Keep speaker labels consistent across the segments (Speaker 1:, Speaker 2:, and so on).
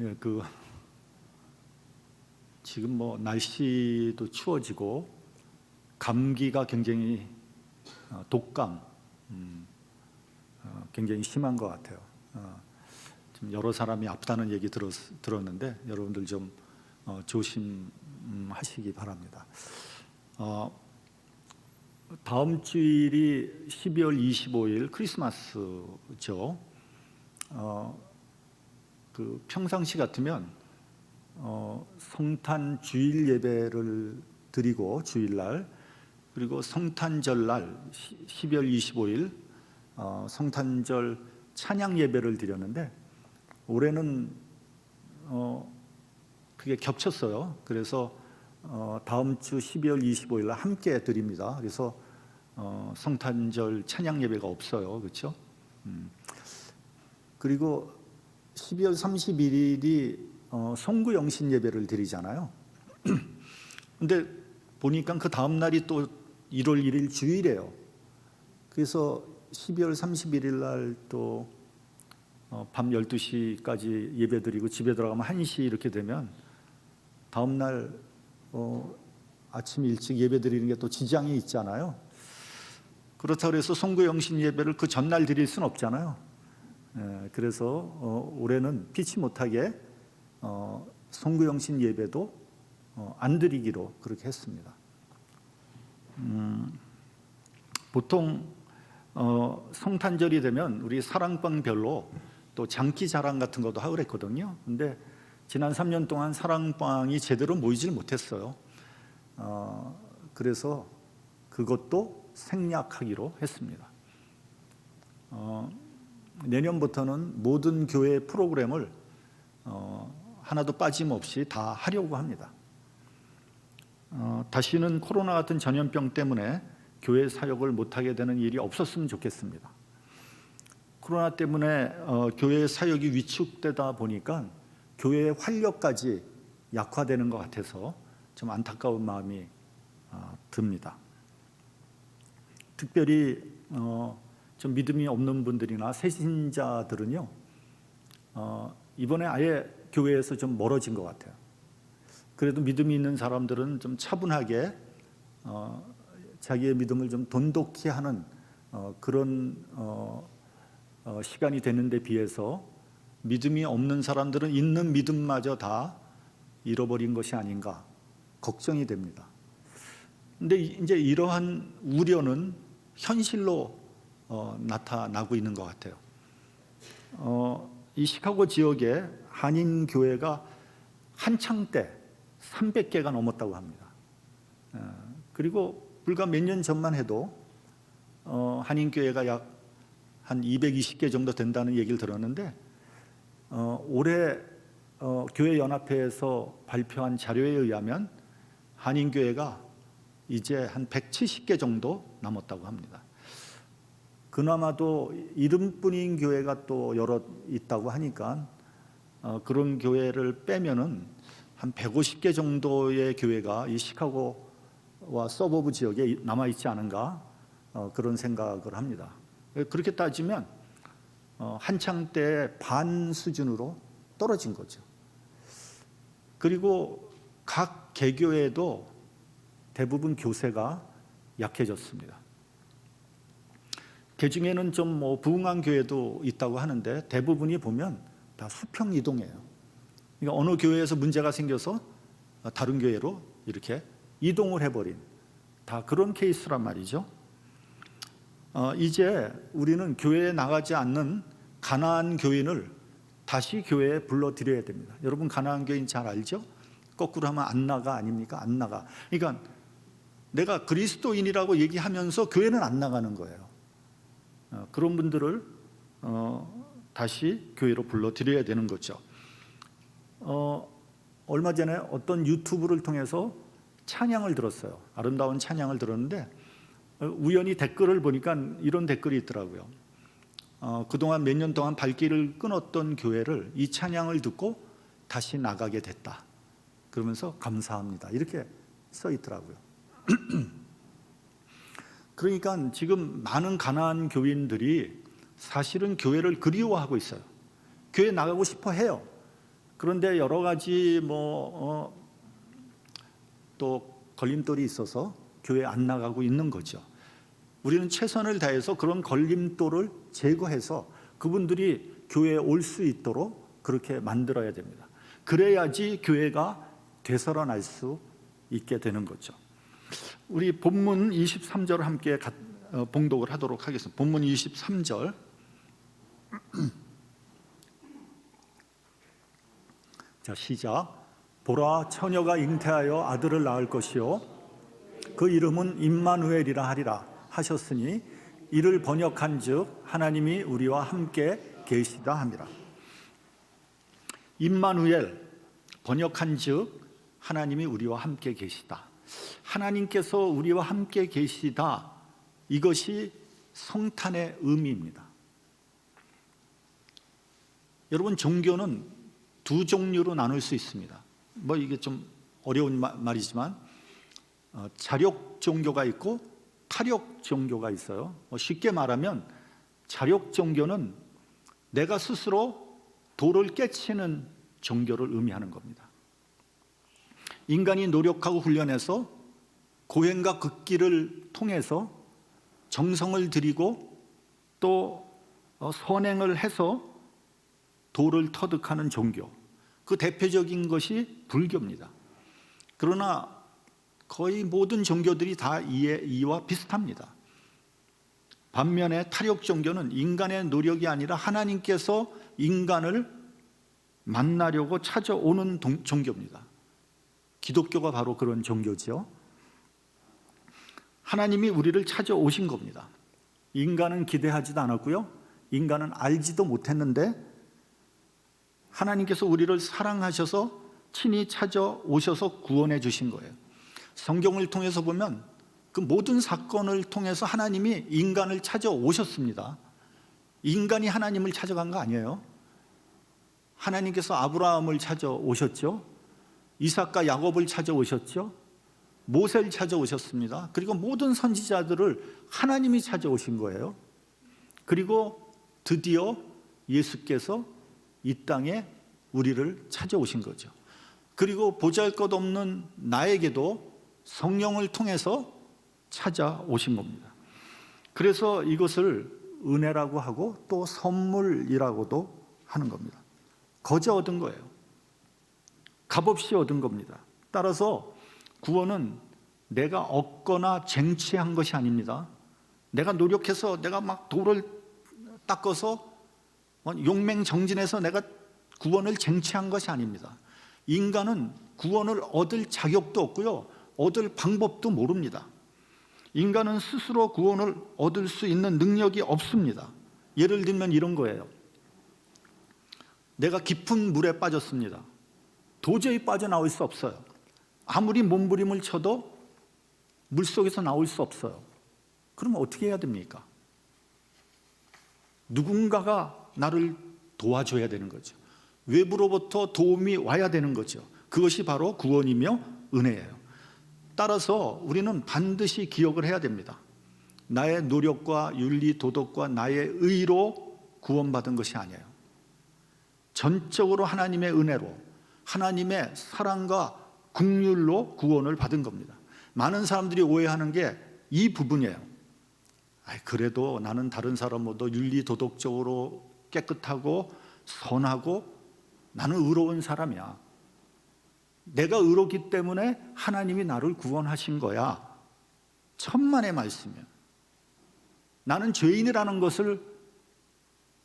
Speaker 1: 예, 지금 뭐 날씨도 추워지고 감기가 굉장히 독감 굉장히 심한 것 같아요. 좀 여러 사람이 아프다는 얘기 들었는데 여러분들 좀 조심하시기 바랍니다. 다음 주일이 12월 25일 크리스마스죠. 평상시 같으면 성탄 주일 예배를 드리고 주일날, 그리고 성탄절날 12월 25일 성탄절 찬양 예배를 드렸는데 올해는 그게 겹쳤어요. 그래서 다음 주 12월 25일 날 함께 드립니다. 그래서 성탄절 찬양 예배가 없어요. 그렇죠? 그리고 12월 31일이 송구영신 예배를 드리잖아요. 근데 보니까 그 다음 날이 또 1월 1일 주일이에요. 그래서 12월 31일 날 또 밤 12시까지 예배 드리고 집에 들어가면 1시 이렇게 되면 다음 날 아침 일찍 예배 드리는 게 또 지장이 있잖아요. 그렇다고 해서 송구영신 예배를 그 전날 드릴 수는 없잖아요. 그래서 올해는 피치 못하게 송구영신 예배도 안 드리기로 그렇게 했습니다. 보통 성탄절이 되면 우리 사랑방별로 또 장기 자랑 같은 것도 하고 그랬거든요. 근데 지난 3년 동안 사랑방이 제대로 모이질 못했어요. 그래서 그것도 생략하기로 했습니다. 내년부터는 모든 교회 프로그램을 하나도 빠짐없이 다 하려고 합니다. 다시는 코로나 같은 전염병 때문에 교회 사역을 못하게 되는 일이 없었으면 좋겠습니다. 코로나 때문에 교회 사역이 위축되다 보니까 교회의 활력까지 약화되는 것 같아서 좀 안타까운 마음이 듭니다. 특별히 좀 믿음이 없는 분들이나 새신자들은요, 이번에 아예 교회에서 좀 멀어진 것 같아요. 그래도 믿음이 있는 사람들은 좀 차분하게 자기의 믿음을 좀 돈독히 하는 그런 시간이 되는데 비해서 믿음이 없는 사람들은 있는 믿음마저 다 잃어버린 것이 아닌가 걱정이 됩니다. 근데 이제 이러한 우려는 현실로 나타나고 있는 것 같아요. 이 시카고 지역에 한인 교회가 한창 때 300개가 넘었다고 합니다. 그리고 불과 몇 년 전만 해도 한인 교회가 약 한 220개 정도 된다는 얘기를 들었는데 올해 교회 연합회에서 발표한 자료에 의하면 한인 교회가 이제 한 170개 정도 남았다고 합니다. 그나마도 이름뿐인 교회가 또 여러 있다고 하니까 그런 교회를 빼면은 한 150개 정도의 교회가 이 시카고와 서버브 지역에 남아 있지 않은가 그런 생각을 합니다. 그렇게 따지면 한창 때 반 수준으로 떨어진 거죠. 그리고 각 개교에도 대부분 교세가 약해졌습니다. 그 중에는 좀 부흥한 교회도 있다고 하는데 대부분이 보면 다 수평 이동이에요. 그러니까 어느 교회에서 문제가 생겨서 다른 교회로 이렇게 이동을 해버린 다 그런 케이스란 말이죠. 이제 우리는 교회에 나가지 않는 가나안 교인을 다시 교회에 불러들여야 됩니다. 여러분 가나안 교인 잘 알죠? 거꾸로 하면 안 나가 아닙니까? 안 나가. 그러니까 내가 그리스도인이라고 얘기하면서 교회는 안 나가는 거예요. 그런 분들을 다시 교회로 불러들여야 되는 거죠. 얼마 전에 어떤 유튜브를 통해서 찬양을 들었어요. 아름다운 찬양을 들었는데 우연히 댓글을 보니까 이런 댓글이 있더라고요. 그동안 몇 년 동안 발길을 끊었던 교회를 이 찬양을 듣고 다시 나가게 됐다. 그러면서 감사합니다. 이렇게 써 있더라고요. 그러니까 지금 많은 가나안 교인들이 사실은 교회를 그리워하고 있어요. 교회 나가고 싶어 해요. 그런데 여러 가지 또 걸림돌이 있어서 교회 안 나가고 있는 거죠. 우리는 최선을 다해서 그런 걸림돌을 제거해서 그분들이 교회에 올 수 있도록 그렇게 만들어야 됩니다. 그래야지 교회가 되살아날 수 있게 되는 거죠. 우리 본문 23절을 함께 봉독을 하도록 하겠습니다. 본문 23절. 자, 시작. 보라, 처녀가 잉태하여 아들을 낳을 것이요 그 이름은 임마누엘이라 하리라 하셨으니 이를 번역한즉 하나님이 우리와 함께 계시다 함이라. 임마누엘, 번역한즉 하나님이 우리와 함께 계시다. 하나님께서 우리와 함께 계시다. 이것이 성탄의 의미입니다. 여러분, 종교는 두 종류로 나눌 수 있습니다. 이게 좀 어려운 말이지만 자력 종교가 있고 타력 종교가 있어요. 쉽게 말하면 자력 종교는 내가 스스로 도를 깨치는 종교를 의미하는 겁니다. 인간이 노력하고 훈련해서 고행과 극기를 통해서 정성을 들이고 또 선행을 해서 도를 터득하는 종교, 그 대표적인 것이 불교입니다. 그러나 거의 모든 종교들이 다 이와 비슷합니다. 반면에 타력 종교는 인간의 노력이 아니라 하나님께서 인간을 만나려고 찾아오는 종교입니다. 기독교가 바로 그런 종교죠. 하나님이 우리를 찾아오신 겁니다. 인간은 기대하지도 않았고요, 인간은 알지도 못했는데 하나님께서 우리를 사랑하셔서 친히 찾아오셔서 구원해 주신 거예요. 성경을 통해서 보면 그 모든 사건을 통해서 하나님이 인간을 찾아오셨습니다. 인간이 하나님을 찾아간 거 아니에요. 하나님께서 아브라함을 찾아오셨죠. 이삭과 야곱을 찾아오셨죠. 모세를 찾아오셨습니다. 그리고 모든 선지자들을 하나님이 찾아오신 거예요. 그리고 드디어 예수께서 이 땅에 우리를 찾아오신 거죠. 그리고 보잘것없는 나에게도 성령을 통해서 찾아오신 겁니다. 그래서 이것을 은혜라고 하고 또 선물이라고도 하는 겁니다. 거저 얻은 거예요. 값없이 얻은 겁니다. 따라서 구원은 내가 얻거나 쟁취한 것이 아닙니다. 내가 노력해서 내가 막 돌을 닦아서 용맹정진해서 내가 구원을 쟁취한 것이 아닙니다. 인간은 구원을 얻을 자격도 없고요, 얻을 방법도 모릅니다. 인간은 스스로 구원을 얻을 수 있는 능력이 없습니다. 예를 들면 이런 거예요. 내가 깊은 물에 빠졌습니다. 도저히 빠져나올 수 없어요. 아무리 몸부림을 쳐도 물속에서 나올 수 없어요. 그럼 어떻게 해야 됩니까? 누군가가 나를 도와줘야 되는 거죠. 외부로부터 도움이 와야 되는 거죠. 그것이 바로 구원이며 은혜예요. 따라서 우리는 반드시 기억을 해야 됩니다. 나의 노력과 윤리, 도덕과 나의 의로 구원받은 것이 아니에요. 전적으로 하나님의 은혜로, 하나님의 사랑과 긍휼로 구원을 받은 겁니다. 많은 사람들이 오해하는 게 이 부분이에요. 그래도 나는 다른 사람보다 윤리, 도덕적으로 깨끗하고 선하고 나는 의로운 사람이야. 내가 의롭기 때문에 하나님이 나를 구원하신 거야. 천만의 말씀이야. 나는 죄인이라는 것을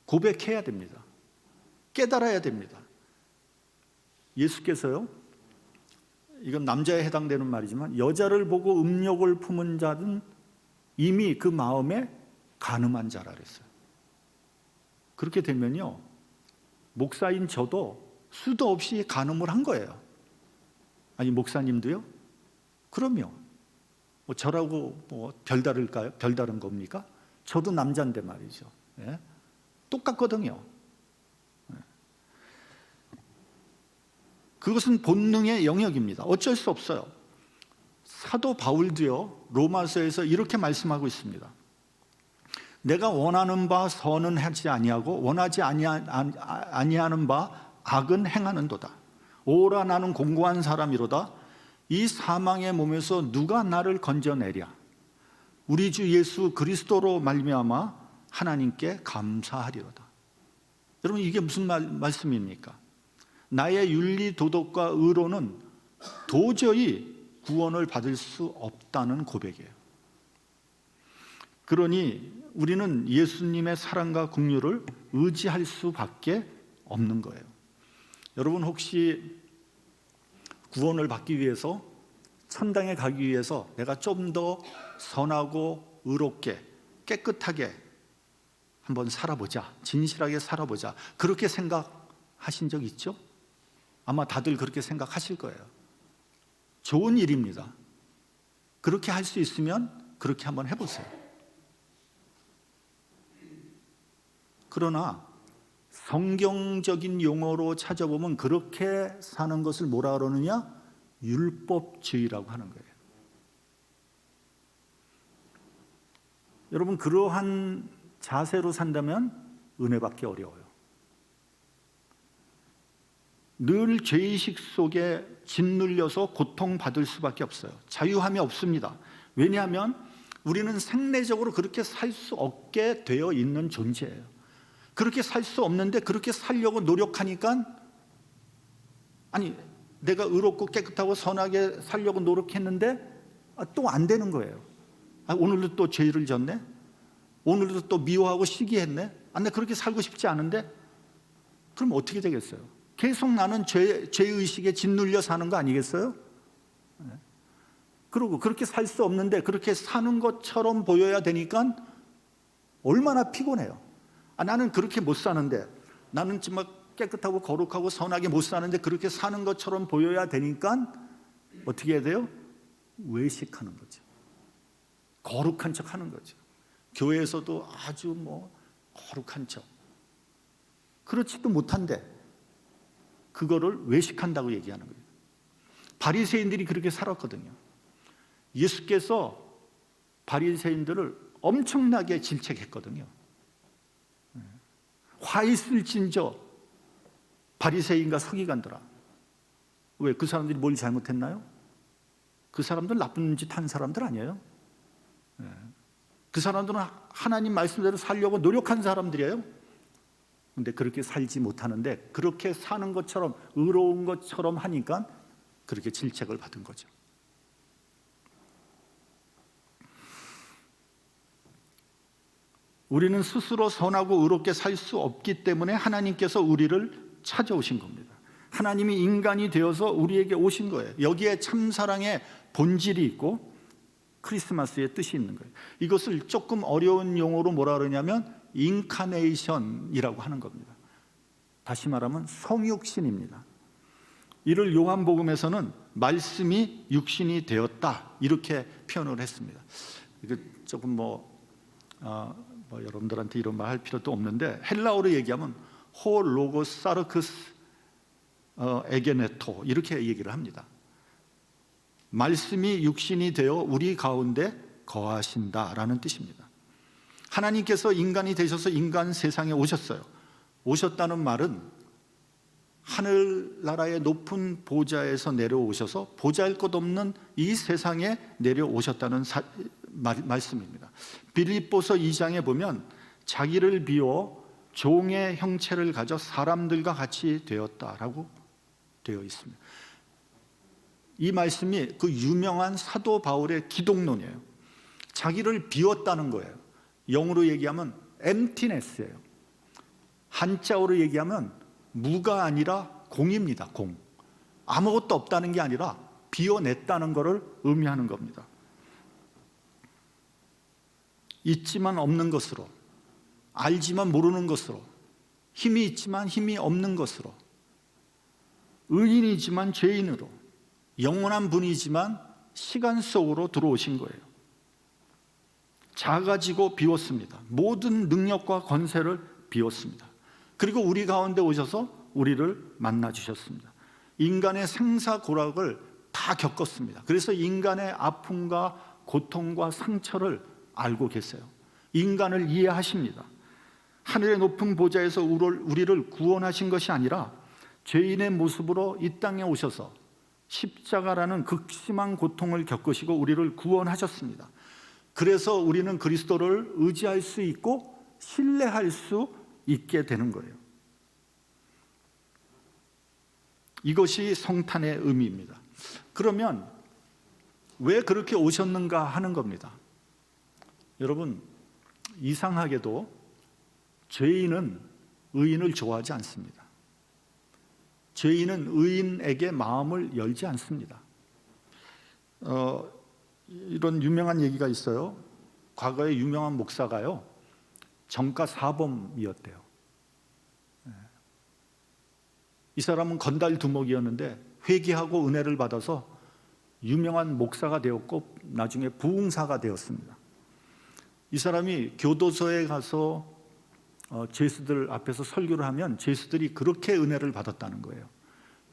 Speaker 1: 고백해야 됩니다. 깨달아야 됩니다. 예수께서요, 이건 남자에 해당되는 말이지만 여자를 보고 음욕을 품은 자는 이미 그 마음에 간음한 자라 그랬어요. 그렇게 되면요, 목사인 저도 수도 없이 간음을 한 거예요. 아니, 목사님도요? 그럼요. 저라고 별다를까요? 별다른 겁니까? 저도 남자인데 말이죠. 예? 똑같거든요. 그것은 본능의 영역입니다. 어쩔 수 없어요. 사도 바울도요, 로마서에서 이렇게 말씀하고 있습니다. 내가 원하는 바 선은 하지 아니하고 원하지 아니하는 바 악은 행하는도다. 오라 나는 공고한 사람이로다. 이 사망의 몸에서 누가 나를 건져내랴. 우리 주 예수 그리스도로 말미암아 하나님께 감사하리로다. 여러분, 이게 무슨 말씀입니까? 나의 윤리 도덕과 의로는 도저히 구원을 받을 수 없다는 고백이에요. 그러니 우리는 예수님의 사랑과 긍휼을 의지할 수밖에 없는 거예요. 여러분, 혹시 구원을 받기 위해서, 천당에 가기 위해서 내가 좀 더 선하고 의롭게 깨끗하게 한번 살아보자, 진실하게 살아보자, 그렇게 생각하신 적 있죠? 아마 다들 그렇게 생각하실 거예요. 좋은 일입니다. 그렇게 할 수 있으면 그렇게 한번 해보세요. 그러나 성경적인 용어로 찾아보면 그렇게 사는 것을 뭐라 그러느냐? 율법주의라고 하는 거예요. 여러분, 그러한 자세로 산다면 은혜받기 어려워요. 늘 죄의식 속에 짓눌려서 고통받을 수밖에 없어요. 자유함이 없습니다. 왜냐하면 우리는 생내적으로 그렇게 살 수 없게 되어 있는 존재예요. 그렇게 살 수 없는데 그렇게 살려고 노력하니까, 아니, 내가 의롭고 깨끗하고 선하게 살려고 노력했는데 또 안 되는 거예요. 오늘도 또 죄를 졌네? 오늘도 또 미워하고 시기했네? 나 그렇게 살고 싶지 않은데? 그럼 어떻게 되겠어요? 계속 나는 죄의식에 짓눌려 사는 거 아니겠어요? 그리고 그렇게 살 수 없는데 그렇게 사는 것처럼 보여야 되니까 얼마나 피곤해요. 나는 그렇게 못 사는데, 나는 정말 깨끗하고 거룩하고 선하게 못 사는데 그렇게 사는 것처럼 보여야 되니까 어떻게 해야 돼요? 외식하는 거죠. 거룩한 척 하는 거죠. 교회에서도 아주 거룩한 척. 그렇지도 못한데 그거를 외식한다고 얘기하는 거예요. 바리새인들이 그렇게 살았거든요. 예수께서 바리새인들을 엄청나게 질책했거든요. 화 있을진저 바리새인과 서기관들아. 왜? 그 사람들이 뭘 잘못했나요? 그 사람들 나쁜 짓 한 사람들 아니에요? 그 사람들은 하나님 말씀대로 살려고 노력한 사람들이에요. 근데 그렇게 살지 못하는데 그렇게 사는 것처럼, 의로운 것처럼 하니까 그렇게 질책을 받은 거죠. 우리는 스스로 선하고 의롭게 살 수 없기 때문에 하나님께서 우리를 찾아오신 겁니다. 하나님이 인간이 되어서 우리에게 오신 거예요. 여기에 참사랑의 본질이 있고 크리스마스의 뜻이 있는 거예요. 이것을 조금 어려운 용어로 뭐라 그러냐면 인카네이션이라고 하는 겁니다. 다시 말하면 성육신입니다. 이를 요한복음에서는 말씀이 육신이 되었다, 이렇게 표현을 했습니다. 이거 조금 여러분들한테 이런 말 할 필요도 없는데, 헬라어로 얘기하면 호 로고스 사르크스 에게네토, 이렇게 얘기를 합니다. 말씀이 육신이 되어 우리 가운데 거하신다라는 뜻입니다. 하나님께서 인간이 되셔서 인간 세상에 오셨어요. 오셨다는 말은 하늘나라의 높은 보좌에서 내려오셔서 보잘것없는 이 세상에 내려오셨다는 말씀입니다. 빌립보서 2장에 보면 자기를 비워 종의 형체를 가져 사람들과 같이 되었다라고 되어 있습니다. 이 말씀이 그 유명한 사도 바울의 기독론이에요. 자기를 비웠다는 거예요. 영어로 얘기하면 emptiness예요. 한자어로 얘기하면 무가 아니라 공입니다. 공. 아무것도 없다는 게 아니라 비워냈다는 것을 의미하는 겁니다. 있지만 없는 것으로, 알지만 모르는 것으로, 힘이 있지만 힘이 없는 것으로, 의인이지만 죄인으로, 영원한 분이지만 시간 속으로 들어오신 거예요. 작아지고 비웠습니다. 모든 능력과 권세를 비웠습니다. 그리고 우리 가운데 오셔서 우리를 만나 주셨습니다. 인간의 생사고락을 다 겪었습니다. 그래서 인간의 아픔과 고통과 상처를 알고 계세요. 인간을 이해하십니다. 하늘의 높은 보좌에서 우리를 구원하신 것이 아니라 죄인의 모습으로 이 땅에 오셔서 십자가라는 극심한 고통을 겪으시고 우리를 구원하셨습니다. 그래서 우리는 그리스도를 의지할 수 있고 신뢰할 수 있게 되는 거예요. 이것이 성탄의 의미입니다. 그러면 왜 그렇게 오셨는가 하는 겁니다. 여러분, 이상하게도 죄인은 의인을 좋아하지 않습니다. 죄인은 의인에게 마음을 열지 않습니다. 이런 유명한 얘기가 있어요. 과거에 유명한 목사가요, 정가 사범이었대요. 이 사람은 건달 두목이었는데 회개하고 은혜를 받아서 유명한 목사가 되었고 나중에 부흥사가 되었습니다. 이 사람이 교도소에 가서 죄수들 앞에서 설교를 하면 죄수들이 그렇게 은혜를 받았다는 거예요.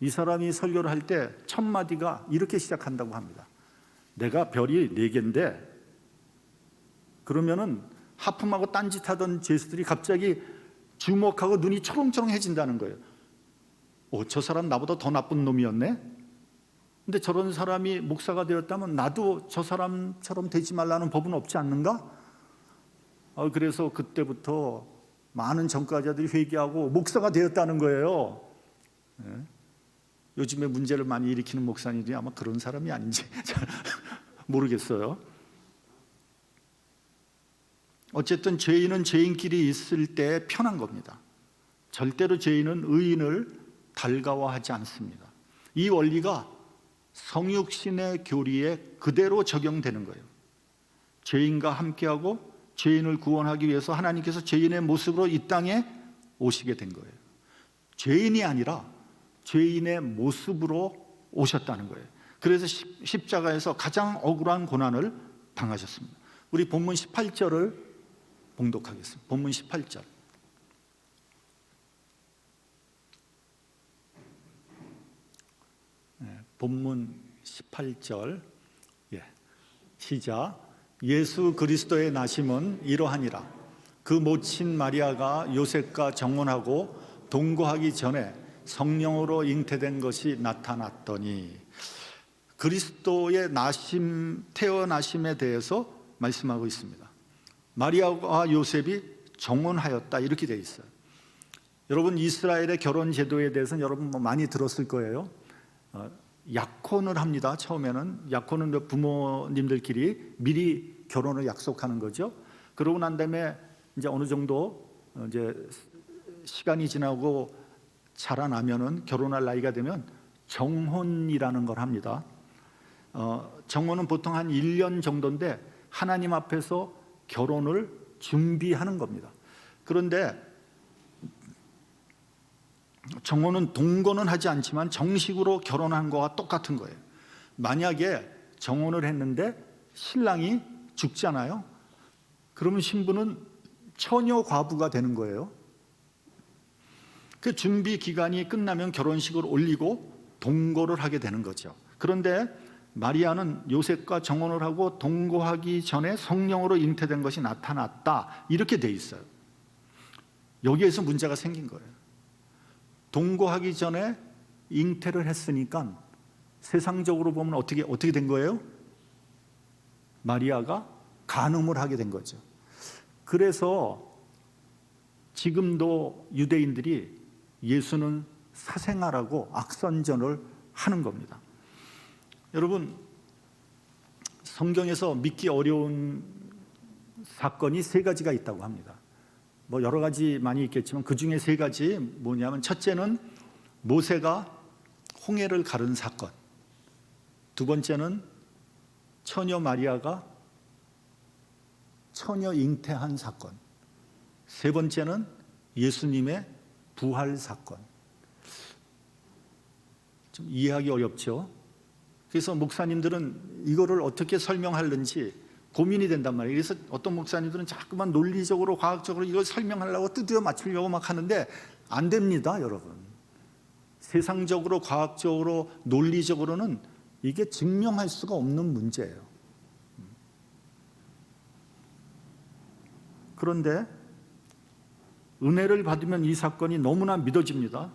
Speaker 1: 이 사람이 설교를 할 때 첫 마디가 이렇게 시작한다고 합니다. 내가 별이 4개인데 그러면은 하품하고 딴짓하던 죄수들이 갑자기 주목하고 눈이 초롱초롱해진다는 거예요. 저 사람 나보다 더 나쁜 놈이었네? 근데 저런 사람이 목사가 되었다면 나도 저 사람처럼 되지 말라는 법은 없지 않는가? 그래서 그때부터 많은 전과자들이 회개하고 목사가 되었다는 거예요. 요즘에 문제를 많이 일으키는 목사님들이 아마 그런 사람이 아닌지 잘 모르겠어요. 어쨌든 죄인은 죄인끼리 있을 때 편한 겁니다. 절대로 죄인은 의인을 달가워하지 않습니다. 이 원리가 성육신의 교리에 그대로 적용되는 거예요. 죄인과 함께하고 죄인을 구원하기 위해서 하나님께서 죄인의 모습으로 이 땅에 오시게 된 거예요. 죄인이 아니라 죄인의 모습으로 오셨다는 거예요. 그래서 십자가에서 가장 억울한 고난을 당하셨습니다. 우리 본문 18절을 봉독하겠습니다. 본문 18절. 본문 18절. 시작. 예수 그리스도의 나심은 이러하니라. 그 모친 마리아가 요셉과 정혼하고 동거하기 전에 성령으로 잉태된 것이 나타났더니, 그리스도의 나심, 태어나심에 대해서 말씀하고 있습니다. 마리아와 요셉이 정혼하였다 이렇게 되어 있어요. 여러분, 이스라엘의 결혼 제도에 대해서는 여러분 많이 들었을 거예요. 약혼을 합니다. 처음에는 약혼은 부모님들끼리 미리 결혼을 약속하는 거죠. 그러고 난 다음에 이제 어느 정도 이제 시간이 지나고 자라나면은 결혼할 나이가 되면 정혼이라는 걸 합니다. 정혼은 보통 한 1년 정도인데 하나님 앞에서 결혼을 준비하는 겁니다. 그런데 정혼은 동거는 하지 않지만 정식으로 결혼한 거와 똑같은 거예요. 만약에 정혼을 했는데 신랑이 죽잖아요. 그러면 신부는 처녀 과부가 되는 거예요. 그 준비 기간이 끝나면 결혼식을 올리고 동거를 하게 되는 거죠. 그런데 마리아는 요셉과 정혼을 하고 동거하기 전에 성령으로 잉태된 것이 나타났다 이렇게 돼 있어요. 여기에서 문제가 생긴 거예요. 동거하기 전에 잉태를 했으니까 세상적으로 보면 어떻게 된 거예요? 마리아가 간음을 하게 된 거죠. 그래서 지금도 유대인들이 예수는 사생아라고 악선전을 하는 겁니다. 여러분, 성경에서 믿기 어려운 사건이 3가지가 있다고 합니다. 뭐 여러 가지 많이 있겠지만 그 중에 3가지 뭐냐면, 첫째는 모세가 홍해를 가른 사건, 두 번째는 처녀 마리아가 처녀 잉태한 사건, 세 번째는 예수님의 부활 사건. 좀 이해하기 어렵죠? 그래서 목사님들은 이거를 어떻게 설명하는지 고민이 된단 말이에요. 그래서 어떤 목사님들은 자꾸만 논리적으로 과학적으로 이걸 설명하려고 두드려 맞추려고 막 하는데 안 됩니다, 여러분. 세상적으로 과학적으로 논리적으로는 이게 증명할 수가 없는 문제예요. 그런데 은혜를 받으면 이 사건이 너무나 믿어집니다.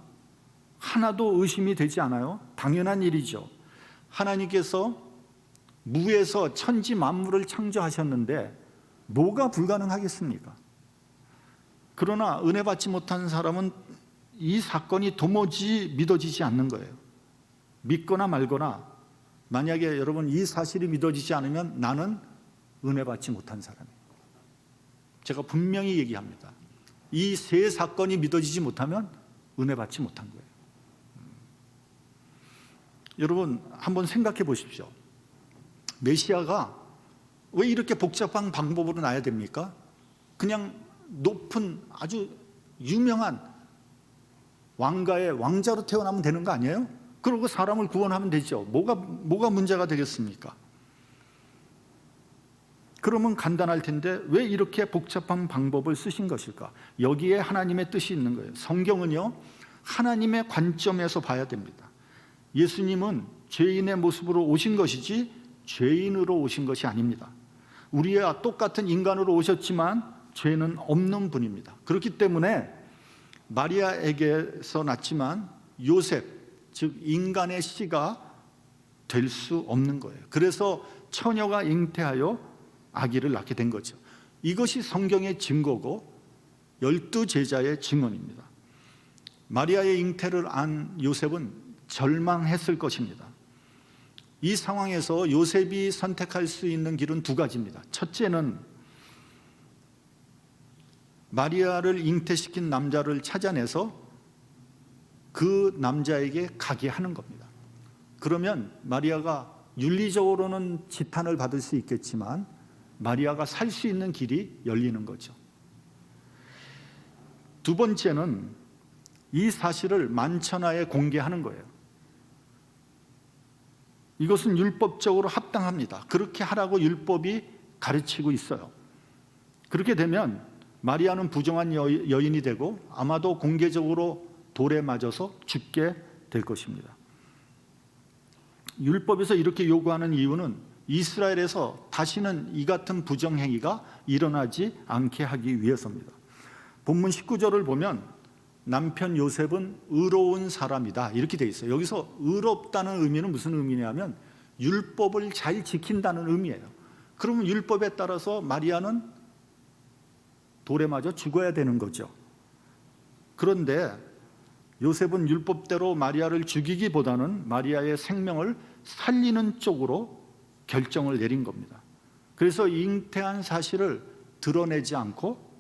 Speaker 1: 하나도 의심이 되지 않아요? 당연한 일이죠. 하나님께서 무에서 천지 만물을 창조하셨는데 뭐가 불가능하겠습니까? 그러나 은혜 받지 못한 사람은 이 사건이 도무지 믿어지지 않는 거예요. 믿거나 말거나, 만약에 여러분 이 사실이 믿어지지 않으면 나는 은혜 받지 못한 사람이에요. 제가 분명히 얘기합니다. 이 세 사건이 믿어지지 못하면 은혜 받지 못한 거예요. 여러분 한번 생각해 보십시오. 메시아가 왜 이렇게 복잡한 방법으로 나야 됩니까? 그냥 높은 아주 유명한 왕가의 왕자로 태어나면 되는 거 아니에요? 그러고 사람을 구원하면 되죠. 뭐가 문제가 되겠습니까? 그러면 간단할 텐데 왜 이렇게 복잡한 방법을 쓰신 것일까? 여기에 하나님의 뜻이 있는 거예요. 성경은요, 하나님의 관점에서 봐야 됩니다. 예수님은 죄인의 모습으로 오신 것이지 죄인으로 오신 것이 아닙니다. 우리와 똑같은 인간으로 오셨지만 죄는 없는 분입니다. 그렇기 때문에 마리아에게서 났지만 요셉, 즉 인간의 씨가 될 수 없는 거예요. 그래서 처녀가 잉태하여 아기를 낳게 된 거죠. 이것이 성경의 증거고 12제자의 증언입니다. 마리아의 잉태를 안 요셉은 절망했을 것입니다. 이 상황에서 요셉이 선택할 수 있는 길은 두 가지입니다. 첫째는 마리아를 잉태시킨 남자를 찾아내서 그 남자에게 가게 하는 겁니다. 그러면 마리아가 윤리적으로는 지탄을 받을 수 있겠지만 마리아가 살 수 있는 길이 열리는 거죠. 두 번째는 이 사실을 만천하에 공개하는 거예요. 이것은 율법적으로 합당합니다. 그렇게 하라고 율법이 가르치고 있어요. 그렇게 되면 마리아는 부정한 여인이 되고 아마도 공개적으로 돌에 맞아서 죽게 될 것입니다. 율법에서 이렇게 요구하는 이유는 이스라엘에서 다시는 이 같은 부정행위가 일어나지 않게 하기 위해서입니다. 본문 19절을 보면 남편 요셉은 의로운 사람이다 이렇게 돼 있어요. 여기서 의롭다는 의미는 무슨 의미냐면 율법을 잘 지킨다는 의미예요. 그러면 율법에 따라서 마리아는 돌에 맞아 죽어야 되는 거죠. 그런데 요셉은 율법대로 마리아를 죽이기보다는 마리아의 생명을 살리는 쪽으로 결정을 내린 겁니다. 그래서 잉태한 사실을 드러내지 않고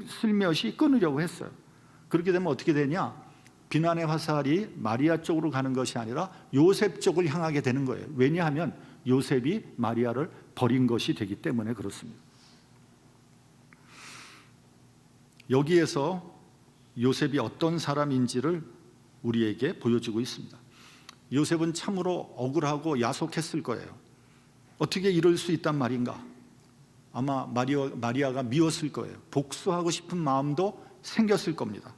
Speaker 1: 슬며시 끊으려고 했어요. 그렇게 되면 어떻게 되냐? 비난의 화살이 마리아 쪽으로 가는 것이 아니라 요셉 쪽을 향하게 되는 거예요. 왜냐하면 요셉이 마리아를 버린 것이 되기 때문에 그렇습니다. 여기에서 요셉이 어떤 사람인지를 우리에게 보여주고 있습니다. 요셉은 참으로 억울하고 야속했을 거예요. 어떻게 이럴 수 있단 말인가? 아마 마리아가 미웠을 거예요. 복수하고 싶은 마음도 생겼을 겁니다.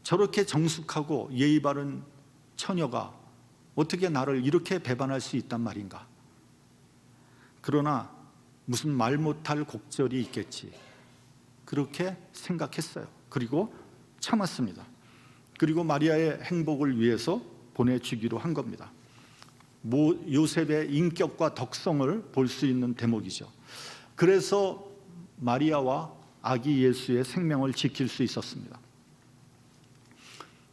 Speaker 1: 저렇게 정숙하고 예의 바른 처녀가 어떻게 나를 이렇게 배반할 수 있단 말인가? 그러나 무슨 말 못할 곡절이 있겠지. 그렇게 생각했어요. 그리고 참았습니다. 그리고 마리아의 행복을 위해서 보내주기로 한 겁니다. 요셉의 인격과 덕성을 볼 수 있는 대목이죠. 그래서 마리아와 아기 예수의 생명을 지킬 수 있었습니다.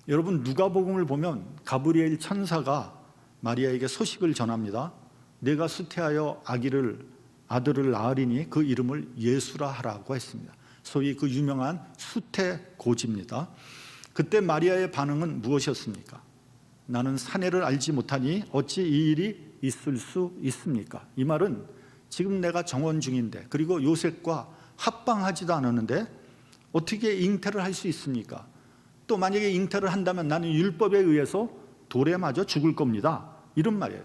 Speaker 1: 여러분 누가복음을 보면 가브리엘 천사가 마리아에게 소식을 전합니다. 내가 수태하여 아들을 낳으리니 그 이름을 예수라 하라고 했습니다. 소위 그 유명한 수태고지입니다. 그때 마리아의 반응은 무엇이었습니까? 나는 사내를 알지 못하니 어찌 이 일이 있을 수 있습니까? 이 말은 지금 내가 정원 중인데 그리고 요셉과 합방하지도 않았는데 어떻게 잉태를 할 수 있습니까? 또 만약에 잉태를 한다면 나는 율법에 의해서 돌에 맞아 죽을 겁니다. 이런 말이에요.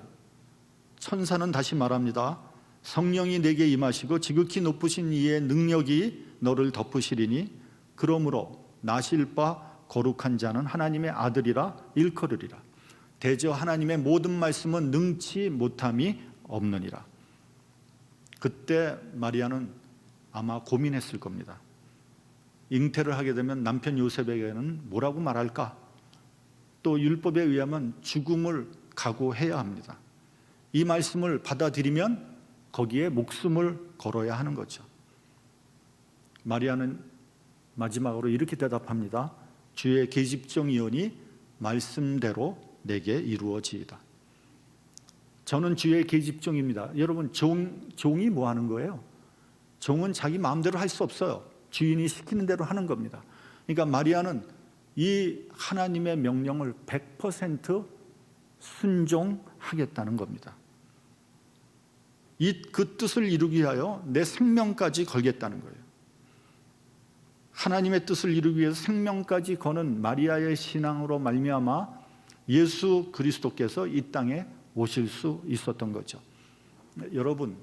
Speaker 1: 천사는 다시 말합니다. 성령이 내게 임하시고 지극히 높으신 이의 능력이 너를 덮으시리니 그러므로 나실 바 거룩한 자는 하나님의 아들이라 일컬으리라. 대저 하나님의 모든 말씀은 능치 못함이 없느니라. 그때 마리아는 아마 고민했을 겁니다. 잉태를 하게 되면 남편 요셉에게는 뭐라고 말할까? 또 율법에 의하면 죽음을 각오해야 합니다. 이 말씀을 받아들이면 거기에 목숨을 걸어야 하는 거죠. 마리아는 마지막으로 이렇게 대답합니다. 주의 계집종이오니 말씀대로 내게 이루어지이다. 저는 주의 계집종입니다. 여러분, 종이 뭐 하는 거예요? 종은 자기 마음대로 할 수 없어요. 주인이 시키는 대로 하는 겁니다. 그러니까 마리아는 이 하나님의 명령을 100% 순종하겠다는 겁니다. 그 뜻을 이루기 위하여 내 생명까지 걸겠다는 거예요. 하나님의 뜻을 이루기 위해서 생명까지 거는 마리아의 신앙으로 말미암아 예수 그리스도께서 이 땅에 오실 수 있었던 거죠. 여러분,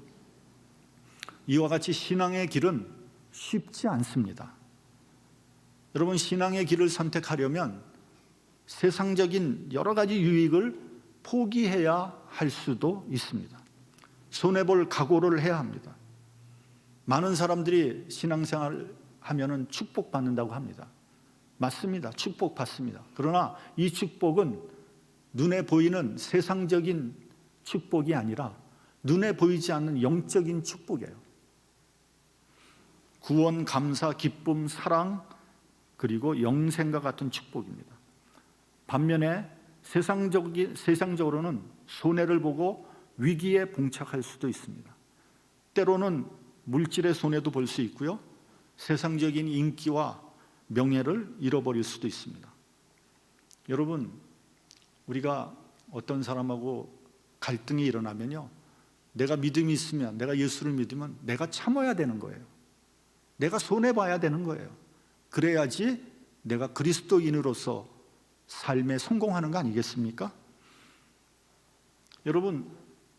Speaker 1: 이와 같이 신앙의 길은 쉽지 않습니다. 여러분, 신앙의 길을 선택하려면 세상적인 여러 가지 유익을 포기해야 할 수도 있습니다. 손해볼 각오를 해야 합니다. 많은 사람들이 신앙생활 하면은 축복받는다고 합니다. 맞습니다. 축복받습니다. 그러나 이 축복은 눈에 보이는 세상적인 축복이 아니라 눈에 보이지 않는 영적인 축복이에요. 구원, 감사, 기쁨, 사랑, 그리고 영생과 같은 축복입니다. 반면에 세상적으로는 손해를 보고 위기에 봉착할 수도 있습니다. 때로는 물질의 손해도 볼 수 있고요. 세상적인 인기와 명예를 잃어버릴 수도 있습니다. 여러분, 우리가 어떤 사람하고 갈등이 일어나면요, 내가 믿음이 있으면, 내가 예수를 믿으면 내가 참아야 되는 거예요. 내가 손해봐야 되는 거예요. 그래야지 내가 그리스도인으로서 삶에 성공하는 거 아니겠습니까? 여러분,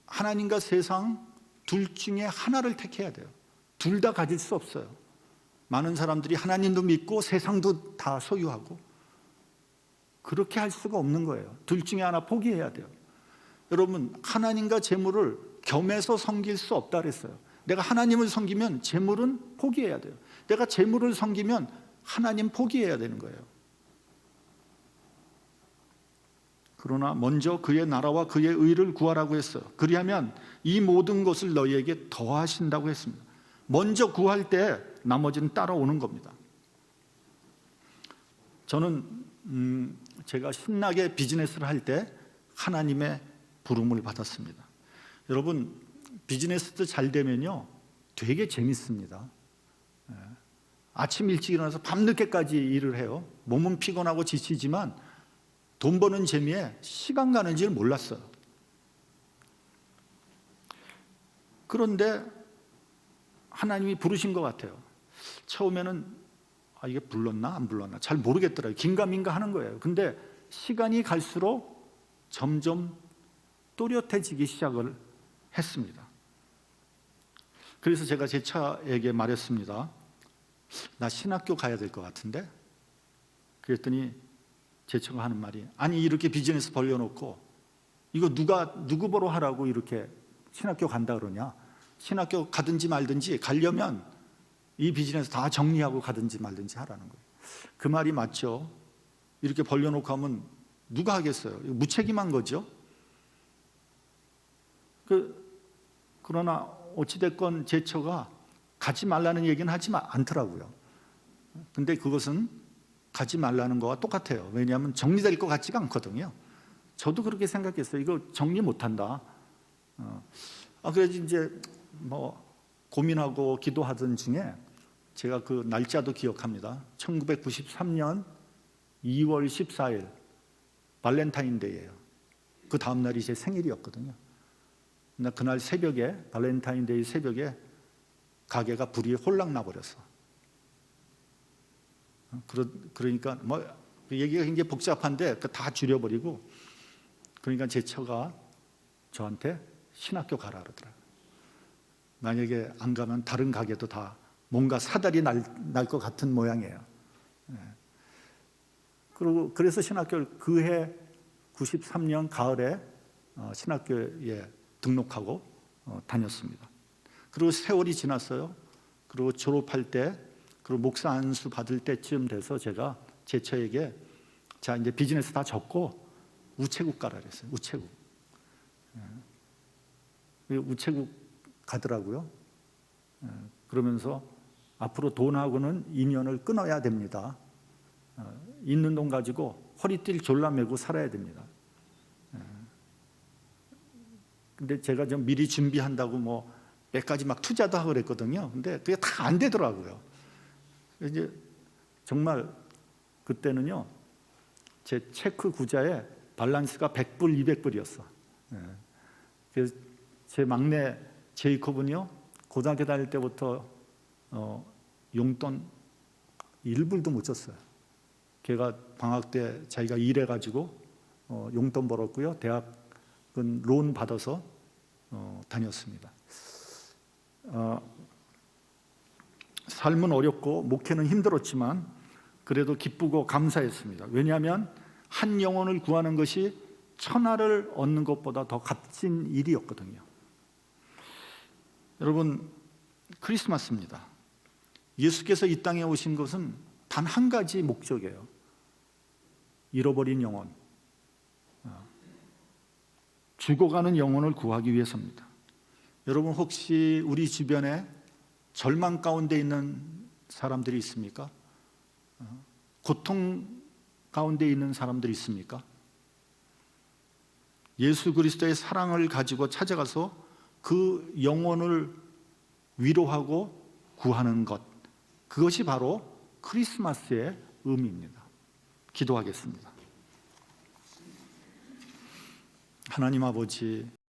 Speaker 1: 하나님과 세상 둘 중에 하나를 택해야 돼요. 둘 다 가질 수 없어요. 많은 사람들이 하나님도 믿고 세상도 다 소유하고, 그렇게 할 수가 없는 거예요. 둘 중에 하나 포기해야 돼요. 여러분, 하나님과 재물을 겸해서 섬길 수 없다 그랬어요. 내가 하나님을 섬기면 재물은 포기해야 돼요. 내가 재물을 섬기면 하나님 포기해야 되는 거예요. 그러나 먼저 그의 나라와 그의 의를 구하라고 했어요. 그리하면 이 모든 것을 너희에게 더하신다고 했습니다. 먼저 구할 때 나머지는 따라오는 겁니다. 저는 제가 신나게 비즈니스를 할 때 하나님의 부름을 받았습니다. 여러분, 비즈니스도 잘 되면요, 되게 재밌습니다. 아침 일찍 일어나서 밤늦게까지 일을 해요. 몸은 피곤하고 지치지만 돈 버는 재미에 시간 가는 줄 몰랐어요. 그런데 하나님이 부르신 것 같아요. 처음에는 이게 불렀나 안 불렀나 잘 모르겠더라고요. 긴가민가 하는 거예요. 근데 시간이 갈수록 점점 또렷해지기 시작을 했습니다. 그래서 제가 제 차에게 말했습니다. 나 신학교 가야 될 것 같은데? 그랬더니 제 차가 하는 말이, 아니 이렇게 비즈니스 벌려놓고 이거 누구 보러 하라고 이렇게 신학교 간다 그러냐? 신학교 가든지 말든지, 가려면 이 비즈니스 다 정리하고 가든지 말든지 하라는 거예요. 그 말이 맞죠. 이렇게 벌려놓고 하면 누가 하겠어요? 무책임한 거죠. 그러나 어찌됐건 제 처가 가지 말라는 얘기는 하지 않더라고요. 근데 그것은 가지 말라는 거와 똑같아요. 왜냐하면 정리될 것 같지가 않거든요. 저도 그렇게 생각했어요. 이거 정리 못한다. 그래서 이제 고민하고 기도하던 중에 제가 그 날짜도 기억합니다. 1993년 2월 14일 발렌타인데이예요. 그 다음 날이 제 생일이었거든요. 근데 그날 새벽에, 발렌타인데이 새벽에 가게가 불이 홀랑 나버렸어. 그러니까 얘기가 굉장히 복잡한데 다 줄여버리고, 그러니까 제 처가 저한테 신학교 가라 그러더라고요. 만약에 안 가면 다른 가게도 다 뭔가 사달이 날 것 같은 모양이에요. 그래서 신학교를 그해 93년 가을에 신학교에 등록하고 다녔습니다. 그리고 세월이 지났어요. 그리고 졸업할 때, 그리고 목사 안수 받을 때쯤 돼서 제가 제 처에게 자, 이제 비즈니스 다 접고 우체국 가라 그랬어요. 우체국. 우체국 가더라고요. 그러면서 앞으로 돈하고는 인연을 끊어야 됩니다. 있는 돈 가지고 허리띠를 졸라매고 살아야 됩니다. 근데 제가 좀 미리 준비한다고 뭐 몇 가지 막 투자도 하고 그랬거든요. 근데 그게 다 안 되더라고요. 이제 정말 그때는요, 제 체크 구자에 밸런스가 100불, 200불이었어. 그래서 제 막내 제이콥은요, 고등학교 다닐 때부터 용돈 1불도 못 줬어요. 걔가 방학 때 자기가 일해가지고 용돈 벌었고요. 대학은 론 받아서 다녔습니다. 삶은 어렵고 목회는 힘들었지만 그래도 기쁘고 감사했습니다. 왜냐하면 한 영혼을 구하는 것이 천하를 얻는 것보다 더 값진 일이었거든요. 여러분, 크리스마스입니다. 예수께서 이 땅에 오신 것은 단 한 가지 목적이에요. 잃어버린 영혼, 죽어가는 영혼을 구하기 위해서입니다. 여러분, 혹시 우리 주변에 절망 가운데 있는 사람들이 있습니까? 고통 가운데 있는 사람들이 있습니까? 예수 그리스도의 사랑을 가지고 찾아가서 그 영혼을 위로하고 구하는 것, 그것이 바로 크리스마스의 의미입니다. 기도하겠습니다. 하나님 아버지,